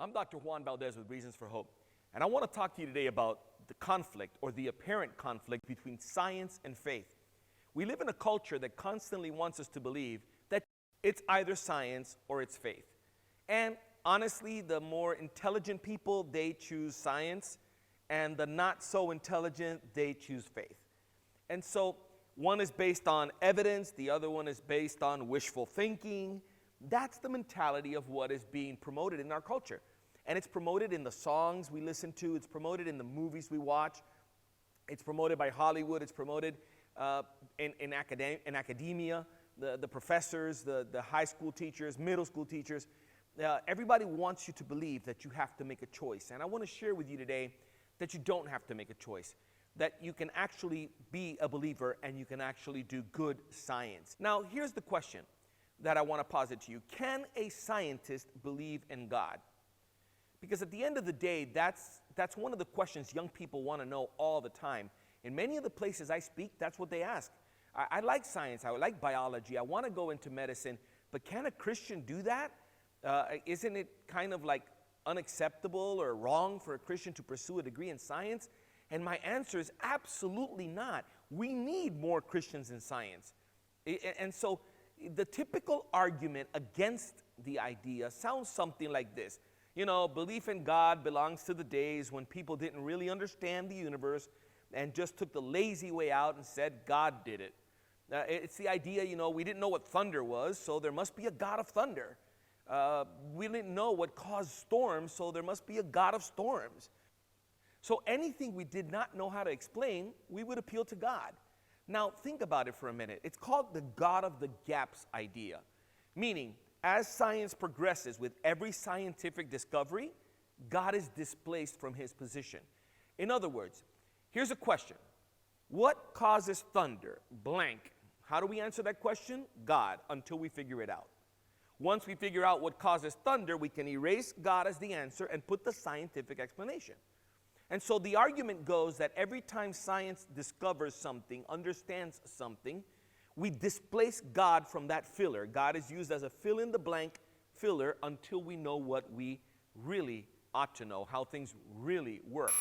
I'm Dr. Juan Valdez with Reasons for Hope, and I want to talk to you today about the conflict or the apparent conflict between science and faith. We live in a culture that constantly wants us to believe that it's either science or it's faith. And honestly, the more intelligent people, they choose science, and the not so intelligent, they choose faith. And so one is based on evidence, the other one is based on wishful thinking. That's the mentality of what is being promoted in our culture. And it's promoted in the songs we listen to, it's promoted in the movies we watch, it's promoted by Hollywood, it's promoted in academia, the professors, the high school teachers, middle school teachers. Everybody wants you to believe that you have to make a choice. And I want to share with you today that you don't have to make a choice, that you can actually be a believer and you can actually do good science. Now, here's the question that I want to posit to you. Can a scientist believe in God? Because at the end of the day, that's one of the questions young people want to know all the time. In many of the places I speak, that's what they ask. I like science, I like biology, I want to go into medicine, but can a Christian do that? Isn't it kind of like unacceptable or wrong for a Christian to pursue a degree in science? And my answer is absolutely not. We need more Christians in science. And so the typical argument against the idea sounds something like this. You know, belief in God belongs to the days when people didn't really understand the universe and just took the lazy way out and said God did it. It's the idea, you know, we didn't know what thunder was, so there must be a God of thunder. We didn't know what caused storms, so there must be a God of storms. So anything we did not know how to explain, we would appeal to God. Now, think about it for a minute. It's called the God of the gaps idea, meaning as science progresses with every scientific discovery, God is displaced from his position. In other words, here's a question. What causes thunder? Blank. How do we answer that question? God, until we figure it out. Once we figure out what causes thunder, we can erase God as the answer and put the scientific explanation. And so the argument goes that every time science discovers something, understands something, we displace God from that filler. God is used as a fill-in-the-blank filler until we know what we really ought to know, how things really work.